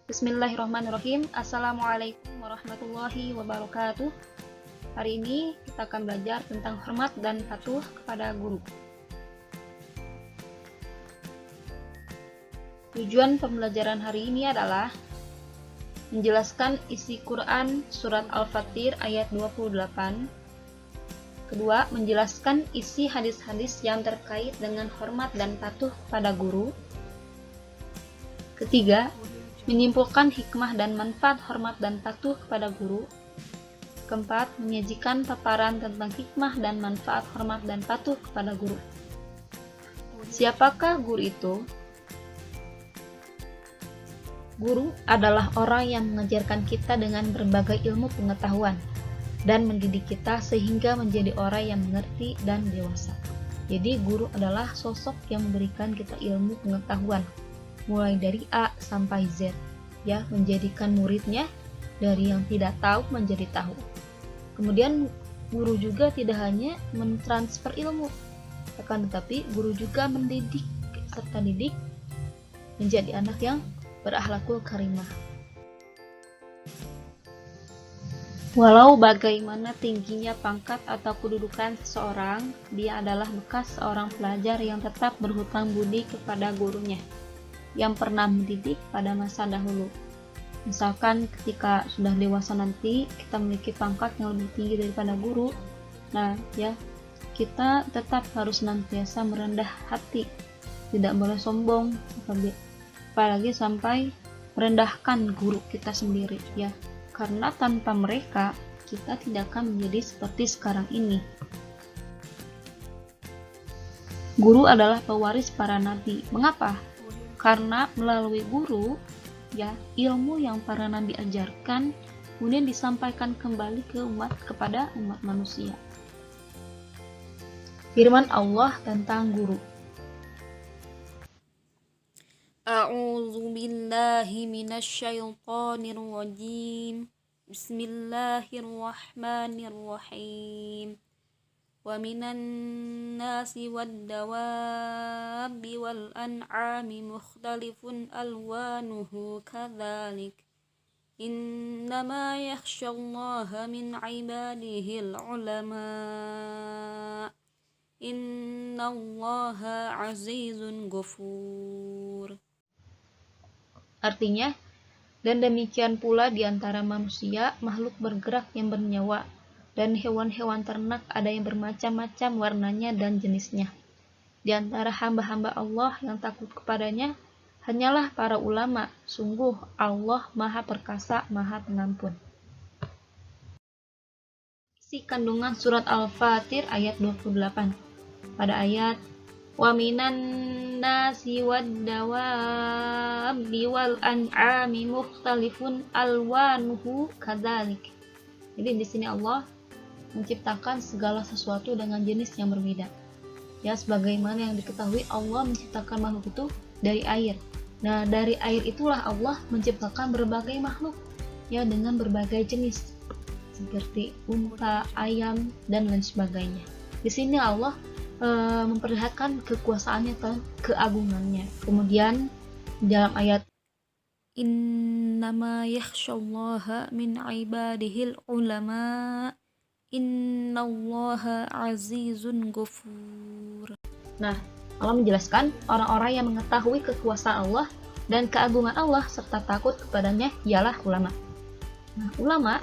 Bismillahirrahmanirrahim. Assalamualaikum warahmatullahi wabarakatuh. Hari ini kita akan belajar tentang hormat dan patuh kepada guru. Tujuan pembelajaran hari ini adalah menjelaskan isi Quran surat Al-Fatir ayat 28. Kedua, menjelaskan isi hadis-hadis yang terkait dengan hormat dan patuh pada guru. Ketiga, menyimpulkan hikmah dan manfaat hormat dan patuh kepada guru. Keempat, menyajikan paparan tentang hikmah dan manfaat hormat dan patuh kepada guru. Siapakah guru itu? Guru adalah orang yang mengajarkan kita dengan berbagai ilmu pengetahuan dan mendidik kita sehingga menjadi orang yang mengerti dan dewasa. Jadi guru adalah sosok yang memberikan kita ilmu pengetahuan mulai dari A sampai Z, ya, menjadikan muridnya dari yang tidak tahu menjadi tahu. Kemudian guru juga tidak hanya mentransfer ilmu, akan tetapi guru juga mendidik serta didik menjadi anak yang berakhlakul karimah. Walau bagaimana tingginya pangkat atau kedudukan seseorang, dia adalah bekas seorang pelajar yang tetap berhutang budi kepada gurunya yang pernah mendidik pada masa dahulu. Misalkan ketika sudah dewasa nanti kita memiliki pangkat yang lebih tinggi daripada guru, nah ya, kita tetap harus senantiasa merendah hati, tidak boleh sombong, apalagi sampai merendahkan guru kita sendiri, ya. Karena tanpa mereka, kita tidak akan menjadi seperti sekarang ini. Guru adalah pewaris para nabi. Mengapa? Karena melalui guru, ya, ilmu yang para nabi ajarkan kemudian disampaikan kembali kepada umat manusia. Firman Allah tentang guru. A'udzu billahi minasyaitonir rajim. Bismillahirrahmanirrahim. Wa minan nasi wad-dawabi wal an'ami mukhtalifun alwanuhu kadzalik. Innama yakhsyallaha min 'ibadihil 'ulama. Innallaha 'azizun ghafur. Artinya, dan demikian pula di antara manusia, makhluk bergerak yang bernyawa, dan hewan-hewan ternak ada yang bermacam-macam warnanya dan jenisnya. Di antara hamba-hamba Allah yang takut kepadanya, hanyalah para ulama. Sungguh Allah Maha Perkasa, Maha Pengampun. Isi kandungan surat Al-Fatir ayat 28. Pada ayat wa minan nasi wad-dawabi wal an'ami mukhtalifun alwanuhu kadzalik. Jadi di sini Allah menciptakan segala sesuatu dengan jenis yang berbeda. Ya, sebagaimana yang diketahui Allah menciptakan makhluk itu dari air. Nah, dari air itulah Allah menciptakan berbagai makhluk, ya, dengan berbagai jenis seperti unta, ayam, dan lain sebagainya. Di sini Allah memperlihatkan kekuasaannya dan keagungannya. Kemudian dalam ayat innama yakhsyallaha min ibadihil ulama innallaha azizun ghafur. Nah, Allah menjelaskan orang-orang yang mengetahui kekuasaan Allah dan keagungan Allah serta takut kepadanya ialah ulama. Nah, ulama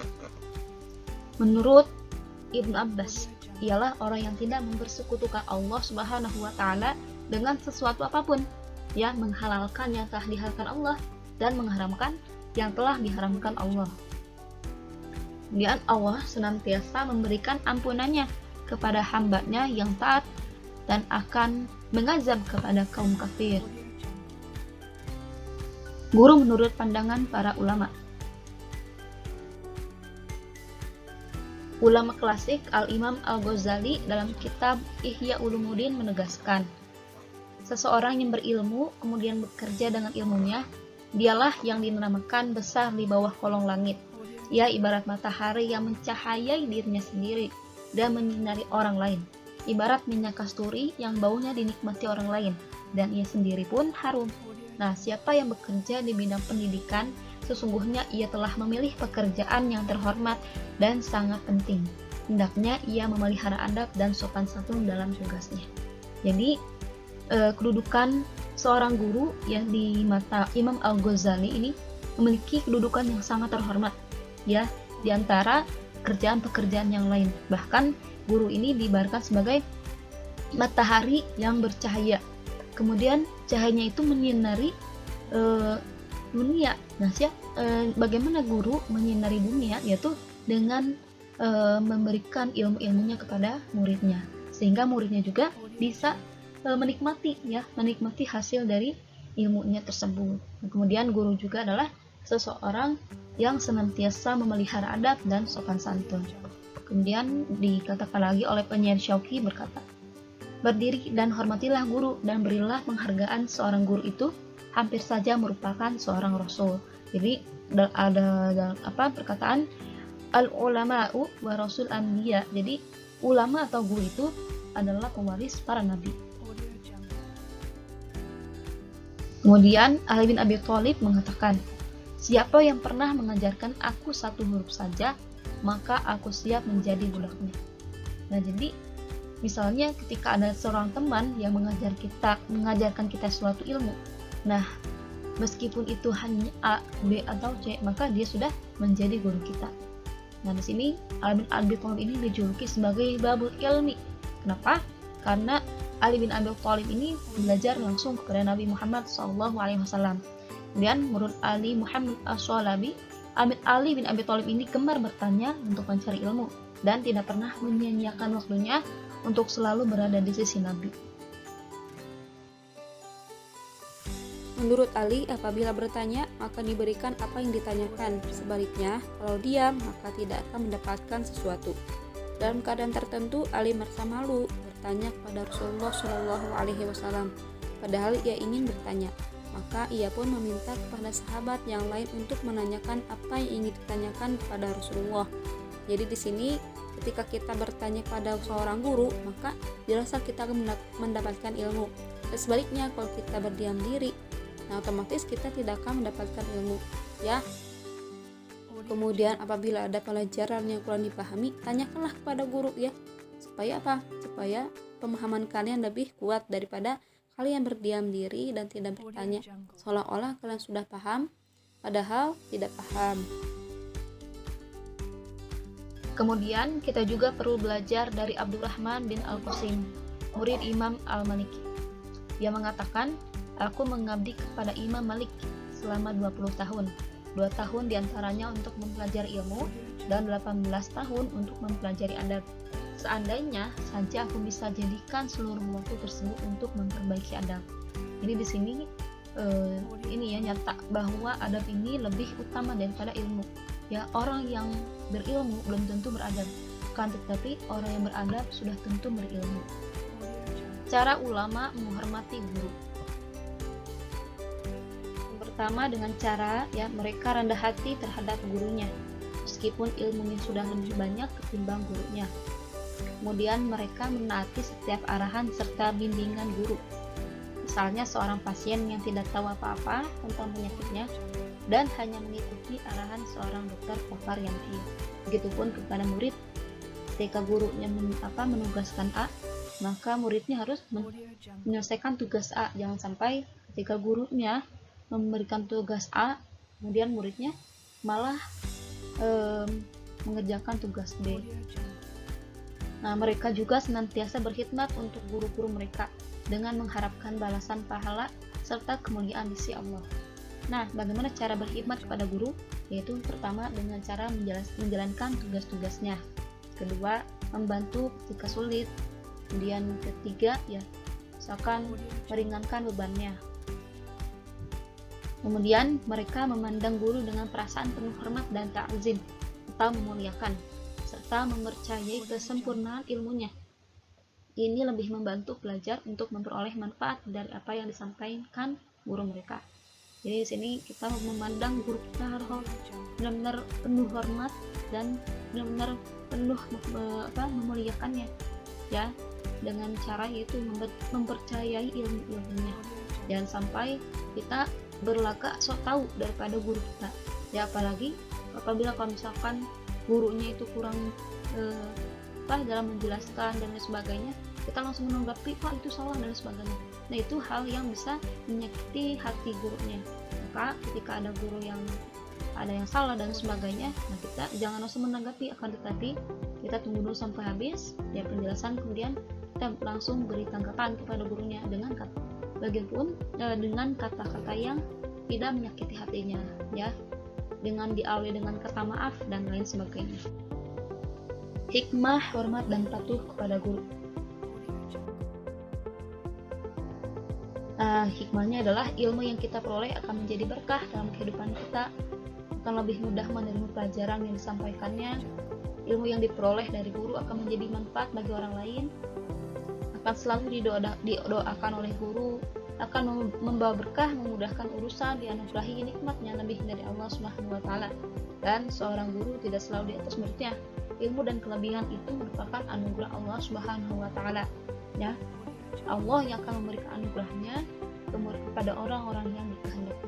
menurut Ibnu Abbas ialah orang yang tidak mempersekutukan Allah Subhanahu wa Ta'ala dengan sesuatu apapun, ya, menghalalkan yang telah dihalalkan Allah dan mengharamkan yang telah diharamkan Allah. Kemudian Allah senantiasa memberikan ampunannya kepada hambanya yang taat dan akan mengazab kepada kaum kafir. Guru menurut pandangan para ulama. Ulama klasik Al-Imam Al-Ghazali dalam kitab Ihya Ulumuddin menegaskan, seseorang yang berilmu kemudian bekerja dengan ilmunya, dialah yang dinamakan besar di bawah kolong langit. Ia ibarat matahari yang mencahayai dirinya sendiri dan menyinari orang lain. Ibarat minyak kasturi yang baunya dinikmati orang lain dan ia sendiri pun harum. Nah, siapa yang bekerja di bidang pendidikan sesungguhnya ia telah memilih pekerjaan yang terhormat dan sangat penting. Hendaknya ia memelihara adab dan sopan santun dalam tugasnya. Jadi kedudukan seorang guru ya di mata Imam Al-Ghazali ini memiliki kedudukan yang sangat terhormat ya di antara pekerjaan-pekerjaan yang lain. Bahkan guru ini diibaratkan sebagai matahari yang bercahaya. Kemudian cahayanya itu menyinari dunia. Nah, bagaimana guru menyinari dunia? Yaitu dengan memberikan ilmu-ilmunya kepada muridnya, sehingga muridnya juga bisa menikmati hasil dari ilmunya tersebut. Kemudian guru juga adalah seseorang yang senantiasa memelihara adab dan sopan santun. Kemudian dikatakan lagi oleh penyair Syauqi berkata, berdiri dan hormatilah guru dan berilah penghargaan seorang guru itu hampir saja merupakan seorang rasul. Jadi ada perkataan al-ulama'u wa rasul anbiya. Jadi ulama atau guru itu adalah pewaris para nabi. Kemudian Ali bin Abi Thalib mengatakan, siapa yang pernah mengajarkan aku satu huruf saja, maka aku siap menjadi budaknya. Nah, jadi misalnya ketika ada seorang teman yang mengajarkan kita suatu ilmu, nah meskipun itu hanya A, B atau C, maka dia sudah menjadi guru kita. Nah, di sini Ali bin Abi Thalib ini dijuluki sebagai babul ilmi. Kenapa? Karena Ali bin Abi Thalib ini belajar langsung kepada Nabi Muhammad SAW. Kemudian menurut Ali Muhammad As-Shalabi, Ali bin Abi Thalib ini gemar bertanya untuk mencari ilmu dan tidak pernah menyia-nyiakan waktunya untuk selalu berada di sisi Nabi. Menurut Ali, apabila bertanya, maka diberikan apa yang ditanyakan. Sebaliknya, kalau diam, maka tidak akan mendapatkan sesuatu. Dalam keadaan tertentu, Ali merasa malu bertanya kepada Rasulullah SAW, padahal ia ingin bertanya. Maka ia pun meminta kepada sahabat yang lain untuk menanyakan apa yang ingin ditanyakan kepada Rasulullah. Jadi di sini ketika kita bertanya pada seorang guru, maka dirasa kita akan mendapatkan ilmu. Dan sebaliknya, kalau kita berdiam diri, nah otomatis kita tidak akan mendapatkan ilmu, ya. Kemudian apabila ada pelajaran yang kurang dipahami, tanyakanlah kepada guru, ya. Supaya apa? Supaya pemahaman kalian lebih kuat daripada kalian berdiam diri dan tidak bertanya, seolah-olah kalian sudah paham, padahal tidak paham. Kemudian kita juga perlu belajar dari Abdurrahman bin Al-Qasim, murid Imam Al-Maliki. Dia mengatakan, aku mengabdi kepada Imam Malik selama 20 tahun. 2 tahun diantaranya untuk mempelajari ilmu dan 18 tahun untuk mempelajari adab. Seandainya saja aku bisa jadikan seluruh waktu tersebut untuk memperbaiki adab. Jadi di sini nyata bahwa adab ini lebih utama daripada ilmu. Ya, orang yang berilmu belum tentu beradab, kan tetapi orang yang beradab sudah tentu berilmu. Cara ulama menghormati guru. Yang pertama dengan cara mereka rendah hati terhadap gurunya, meskipun ilmunya sudah lebih banyak ketimbang gurunya. Kemudian mereka menaati setiap arahan serta bimbingan guru. Misalnya seorang pasien yang tidak tahu apa-apa tentang penyakitnya dan hanya mengikuti arahan seorang dokter pakar yang ahli. Begitupun kepada murid, ketika gurunya menugaskan A, maka muridnya harus menyelesaikan tugas A. Jangan sampai ketika gurunya memberikan tugas A, kemudian muridnya malah mengerjakan tugas B. Nah, mereka juga senantiasa berkhidmat untuk guru-guru mereka dengan mengharapkan balasan pahala serta kemuliaan di sisi Allah. Nah, bagaimana cara berkhidmat kepada guru? Yaitu pertama dengan cara menjalankan tugas-tugasnya. Kedua, membantu ketika sulit. Kemudian ketiga, misalkan meringankan bebannya. Kemudian mereka memandang guru dengan perasaan penuh hormat dan ta'zim atau memuliakan, serta mempercayai kesempurnaan ilmunya. Ini lebih membantu pelajar untuk memperoleh manfaat dari apa yang disampaikan guru mereka. Jadi di sini kita memandang guru kita harus benar-benar penuh hormat dan benar-benar penuh memuliakannya, ya, dengan cara yaitu mempercayai ilmunya. Jangan sampai kita berlagak sok tahu daripada guru kita. Ya apalagi apabila kalau misalkan gurunya itu kurang dalam menjelaskan dan lain sebagainya, kita langsung menanggapi Pak itu salah dan sebagainya. Nah itu hal yang bisa menyakiti hati gurunya. Maka ketika ada guru yang ada yang salah dan sebagainya, nah kita jangan langsung menanggapi, akan tetapi kita tunggu dulu sampai habis ya penjelasan, kemudian kita langsung beri tanggapan kepada gurunya dengan dengan kata-kata yang tidak menyakiti hatinya, ya, dengan diawali dengan kata maaf dan lain sebagainya. Hikmah, hormat, dan patuh kepada guru. Hikmahnya adalah ilmu yang kita peroleh akan menjadi berkah dalam kehidupan kita, akan lebih mudah menerima pelajaran yang disampaikannya. Ilmu yang diperoleh dari guru akan menjadi manfaat bagi orang lain, akan selalu didoakan oleh guru, akan membawa berkah, memudahkan urusan, dianugerahi nikmatnya lebih dari Allah Subhanahu wa taala. Dan seorang guru tidak selalu di atas muridnya. Ilmu dan kelebihan itu merupakan anugerah Allah Subhanahu wa taala. Ya. Allah yang akan memberikan anugerahnya kepada orang-orang yang dikehendaki.